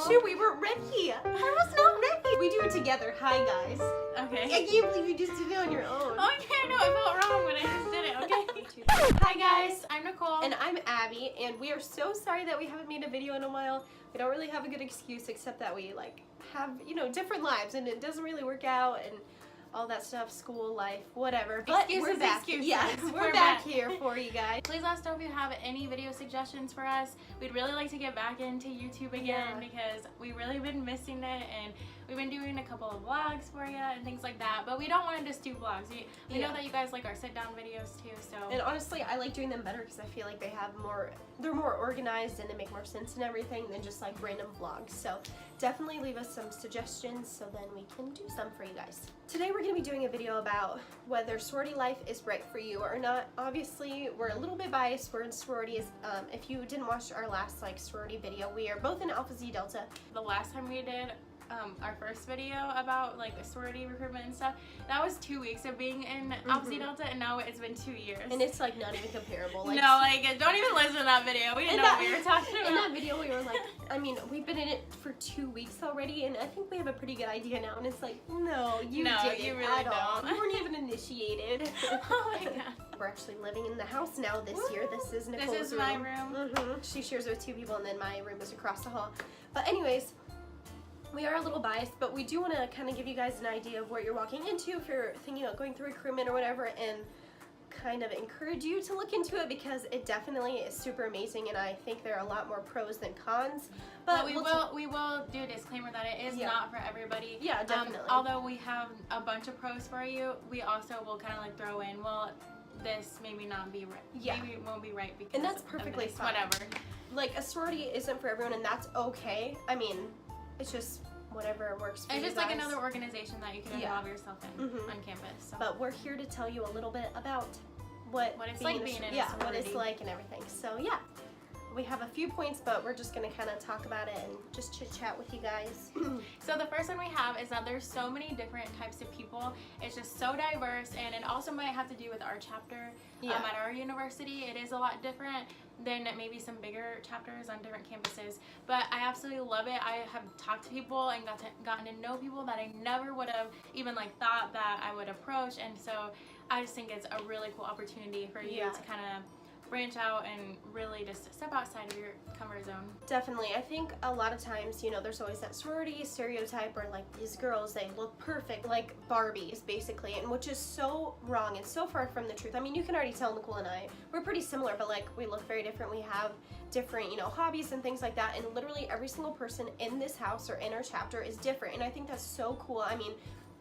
shoot, we weren't ready. I was not ready. We do it together. Hi, guys. Okay. I can't believe you just did it on your own. Okay, no, I felt wrong when I just did it, okay? Hi guys, I'm Nicole. And I'm Abby, and we are so sorry that we haven't made a video in a while. We don't really have a good excuse except that we have, different lives and it doesn't really work out and all that stuff, school, life, whatever. But Excuses, we're back. excuses. Yeah, we're back here for you guys. Please let us know if you have any video suggestions for us. We'd really like to get back into YouTube again because we've really been missing it, and we've been doing a couple of vlogs for you and things like that, but we don't want to just do vlogs. We know that you guys like our sit-down videos too, so. And honestly, I like doing them better because I feel like they're more organized and they make more sense and everything than just like random vlogs. So definitely leave us some suggestions so then we can do some for you guys. Today we're going to be doing a video about whether sorority life is right for you or not. Obviously, we're a little bit biased. We're in sororities. If you didn't watch our last sorority video, we are both in Alpha Xi Delta. The last time we did our first video about sorority recruitment and stuff, that was 2 weeks of being in Alpha Xi Delta, and now it's been 2 years. And it's not even comparable. No, don't even listen to that video. We didn't know what we were talking about. In that video we were we've been in it for 2 weeks already, and I think we have a pretty good idea now, and it's no, you didn't you really at all. don't. You weren't even initiated. Oh my god. We're actually living in the house now this year. This is Nicole's room. This is my room. She shares it with 2 people, and then my room is across the hall. But anyways, we are a little biased, but we do want to kind of give you guys an idea of what you're walking into if you're thinking about going through recruitment or whatever, and kind of encourage you to look into it because it definitely is super amazing, and I think there are a lot more pros than cons. But we will do a disclaimer that it is not for everybody. Yeah, definitely. Although we have a bunch of pros for you, we also will kind of throw in, well, this maybe not be right. Yeah. Maybe it won't be right because and that's perfectly fine. Whatever. A sorority isn't for everyone, and that's okay. I mean, it's just whatever works for you It's just guys. another organization that you can involve yourself in on campus. So. But we're here to tell you a little bit about what it's like being in a sorority. what it's like and everything. So yeah, we have a few points, but we're just gonna kind of talk about it and just chit chat with you guys. So the first one we have is that there's so many different types of people. It's just so diverse, and it also might have to do with our chapter at our university. It is a lot different than maybe some bigger chapters on different campuses, but I absolutely love it. I have talked to people and gotten to know people that I never would have even thought that I would approach, and so I just think it's a really cool opportunity for you to kind of branch out and really just step outside of your comfort zone. Definitely. I think a lot of times, there's always that sorority stereotype where these girls, they look perfect, like Barbies basically, and which is so wrong and so far from the truth. I mean, you can already tell Nicole and I, we're pretty similar, but we look very different. We have different, hobbies and things like that, and literally every single person in this house or in our chapter is different, and I think that's so cool. I mean,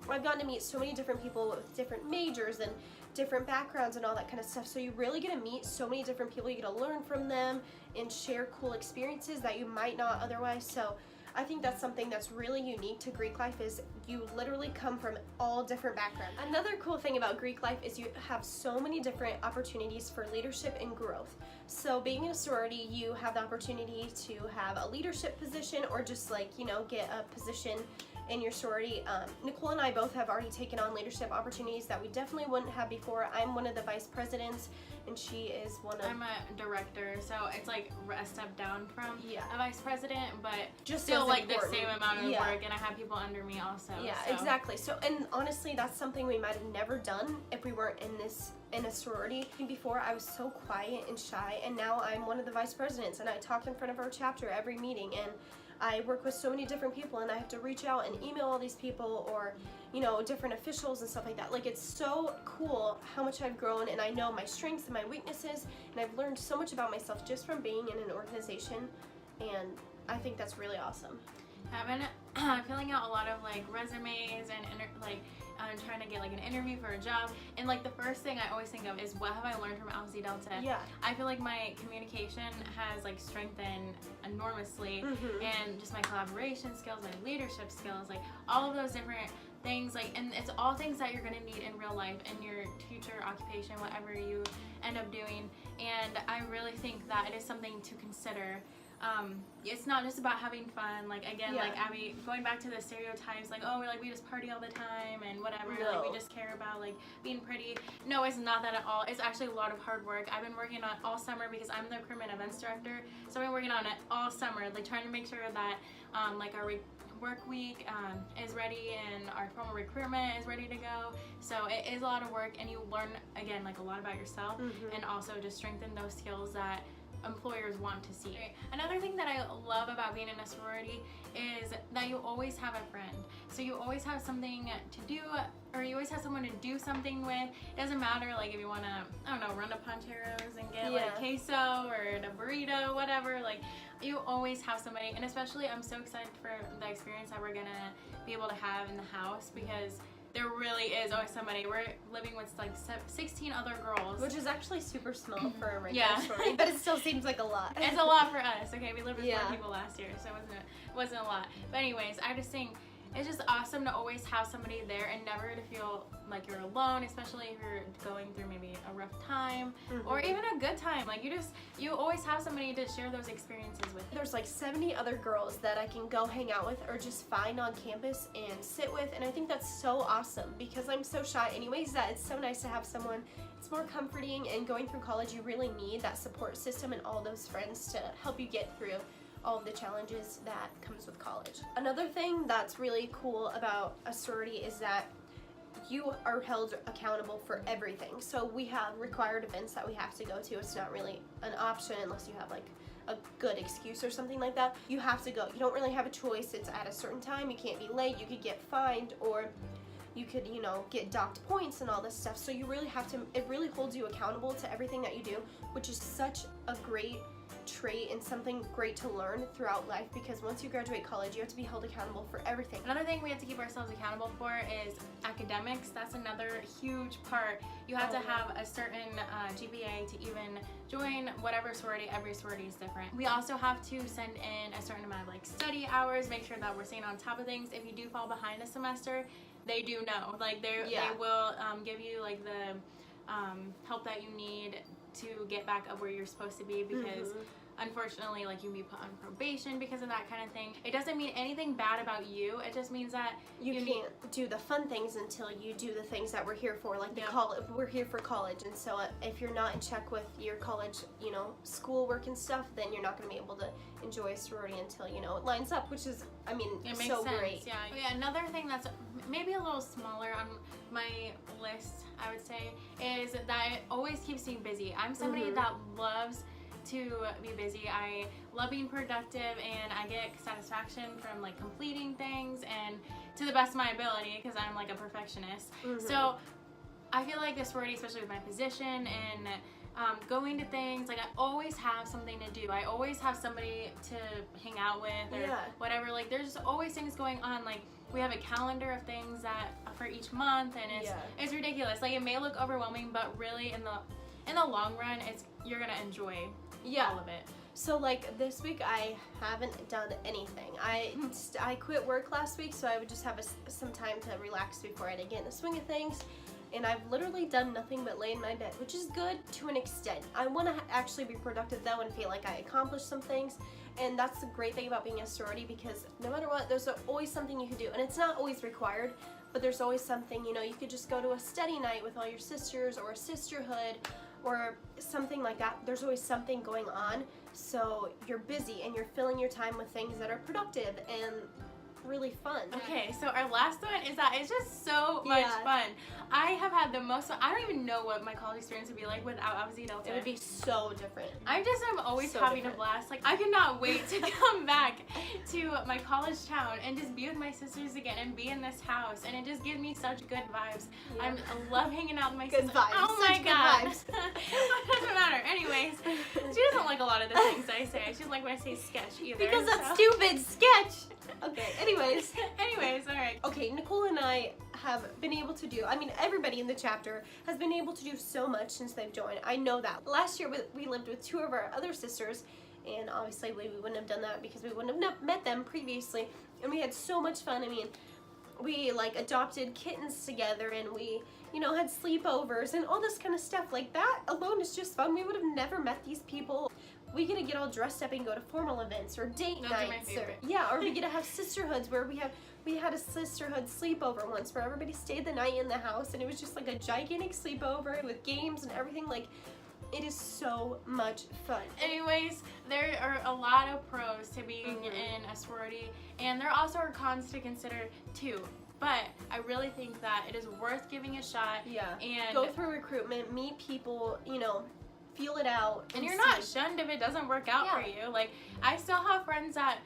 I've gotten to meet so many different people with different majors and different backgrounds and all that kind of stuff, so you really get to meet so many different people. You get to learn from them and share cool experiences that you might not otherwise. So I think that's something that's really unique to Greek life, is you literally come from all different backgrounds. Another cool thing about Greek life is you have so many different opportunities for leadership and growth. So being in a sorority, you have the opportunity to have a leadership position or just get a position in your sorority. Nicole and I both have already taken on leadership opportunities that we definitely wouldn't have before. I'm one of the vice presidents, and she is one of... I'm a director, so it's a step down from a vice president, but just still the same amount of work, and I have people under me also. Yeah, exactly. So, and honestly, that's something we might have never done if we weren't in a sorority. Before, I was so quiet and shy, and now I'm one of the vice presidents, and I talk in front of our chapter every meeting, and I work with so many different people, and I have to reach out and email all these people, or different officials and stuff like that. It's so cool how much I've grown, and I know my strengths and my weaknesses, and I've learned so much about myself just from being in an organization, and I think that's really awesome. I've been filling out a lot of resumes and I'm trying to get an interview for a job, and the first thing I always think of is, what have I learned from Alpha Xi Delta? Yeah. I feel like my communication has strengthened enormously, and just my collaboration skills, my leadership skills, all of those different things, and it's all things that you're going to need in real life in your future occupation, whatever you end up doing, and I really think that it is something to consider it's not just about having fun. Like, again, Yeah. like Abby, going back to the stereotypes, like, oh, we just party all the time and whatever. No. Like, we just care about like being pretty. No, it's not that at all. It's actually a lot of hard work. I've been working on it all summer because I'm the recruitment events director. So I've been working on it all summer, like trying to make sure that like our work week is ready and our formal recruitment is ready to go. So it is a lot of work, and you learn, again, like a lot about yourself, and also just strengthen those skills that employers want to see. Another thing that I love about being in a sorority is that you always have a friend. So you always have something to do, or you always have someone to do something with. It doesn't matter, like, if you want to, I don't know, run to Poncheros and get like queso or a burrito, whatever, like, you always have somebody. And especially, I'm so excited for the experience that we're gonna be able to have in the house, because there really is always somebody. We're living with like 16 other girls. Which is actually super small for a regular Yeah. sorority, but it still seems like a lot. It's a lot for us. Okay, we lived with Yeah. 4 people last year, so it wasn't a lot. But anyways, I just think it's just awesome to always have somebody there and never to feel like you're alone, especially if you're going through maybe a rough time or even a good time. Like, you always have somebody to share those experiences with. There's like 70 other girls that I can go hang out with or just find on campus and sit with, and I think that's so awesome because I'm so shy anyways that it's so nice to have someone. It's more comforting, and going through college you really need that support system and all those friends to help you get through all of the challenges that comes with college. Another thing that's really cool about a sorority is that you are held accountable for everything. So we have required events that we have to go to. It's not really an option unless you have like a good excuse or something like that. You have to go. You don't really have a choice. It's at a certain time. You can't be late. You could get fined, or you could, get docked points and all this stuff. So you really have to, it really holds you accountable to everything that you do, which is such a great trait and something great to learn throughout life, because once you graduate college you have to be held accountable for everything. Another thing we have to keep ourselves accountable for is academics. That's another huge part. You have to have a certain GPA to even join whatever sorority. Every sorority is different. We also have to send in a certain amount of like study hours, make sure that we're staying on top of things. If you do fall behind a semester, they do know. Like they will give you like the help that you need to get back up where you're supposed to be, because unfortunately, like, you can be put on probation because of that kind of thing. It doesn't mean anything bad about you. It just means that you can't do the fun things until you do the things that we're here for, like we're here for college. And so if you're not in check with your college, schoolwork and stuff, then you're not going to be able to enjoy a sorority until, it lines up, which is, it makes so sense. Great. Yeah. Another thing that's maybe a little smaller on my list, I would say, is that it always keeps me busy. I'm somebody that loves to be busy. I love being productive, and I get satisfaction from like completing things and to the best of my ability, because I'm like a perfectionist. So I feel like the sorority, especially with my position and going to things, like I always have something to do. I always have somebody to hang out with or whatever. Like there's always things going on. Like we have a calendar of things that for each month, and it's ridiculous. Like it may look overwhelming, but really in the long run, you're gonna enjoy all of it. So like this week I haven't done anything. I quit work last week, so I would just have some time to relax before I get in the swing of things. And I've literally done nothing but lay in my bed, which is good to an extent. I want to actually be productive though and feel like I accomplished some things. And that's the great thing about being a sorority, because no matter what, there's always something you can do. And it's not always required, but there's always something, you could just go to a study night with all your sisters, or a sisterhood, or something like that. There's always something going on. So you're busy and you're filling your time with things that are productive and really fun. Okay, so our last one is that it's just so much fun. I have had the most fun. I don't even know what my college experience would be like without Alpha Delta. It would be so different. I'm always so having a blast. Like, I cannot wait to come back to my college town and just be with my sisters again and be in this house, and it just gives me such good vibes. I love hanging out with my sisters. Vibes. Oh my god. Vibes. It doesn't matter. Anyways, she doesn't like a lot of the things I say. She doesn't like when I say sketch either. Because that's stupid. Sketch. Okay, anyways, alright. Okay, Nicole and I have been able to do, everybody in the chapter has been able to do so much since they've joined. I know that. Last year we lived with 2 of our other sisters, and obviously we wouldn't have done that because we wouldn't have met them previously, and we had so much fun. We like adopted kittens together, and we, had sleepovers and all this kind of stuff. Like that alone is just fun. We would have never met these people we get to get all dressed up and go to formal events or date Those are my nights, or favorite. or we get to have sisterhoods where we had a sisterhood sleepover once where everybody stayed the night in the house, and it was just like a gigantic sleepover with games and everything. Like, it is so much fun. Anyways, there are a lot of pros to being in a sorority, and there also are cons to consider too. But I really think that it is worth giving a shot. Yeah. And go through recruitment, meet people, you know, feel it out. And you're not shunned if it doesn't work out for you. Like, I still have friends that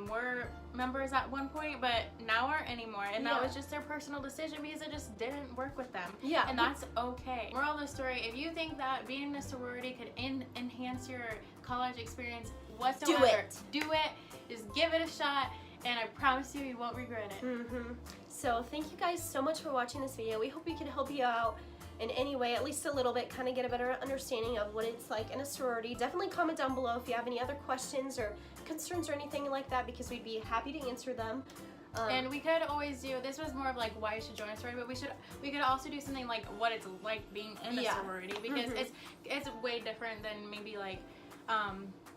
were members at one point, but now aren't anymore. And that was just their personal decision because it just didn't work with them. Yeah. And that's okay. Moral of the story, if you think that being in a sorority could enhance your college experience whatsoever, do it. Just give it a shot. And I promise you won't regret it. So thank you guys so much for watching this video. We hope we can help you out in any way, at least a little bit, kind of get a better understanding of what it's like in a sorority. Definitely comment down below if you have any other questions or concerns or anything like that, because we'd be happy to answer them. And we could always do, this was more of like why you should join a sorority, but we could also do something like what it's like being in a sorority, because it's way different than maybe like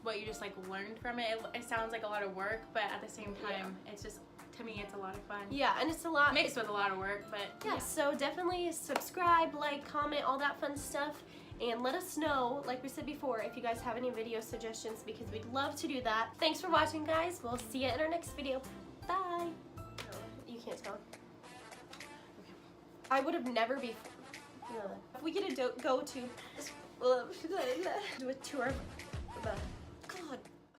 what you just like learned from it. It sounds like a lot of work, but at the same time it's just, to me, it's a lot of fun. Yeah, and it's a lot mixed with a lot of work, but yeah. So definitely subscribe, like, comment, all that fun stuff, and let us know, like we said before, if you guys have any video suggestions, because we'd love to do that. Thanks for watching, guys. We'll see you in our next video. Bye. You can't talk. I would have never before. If we get a go to do a tour.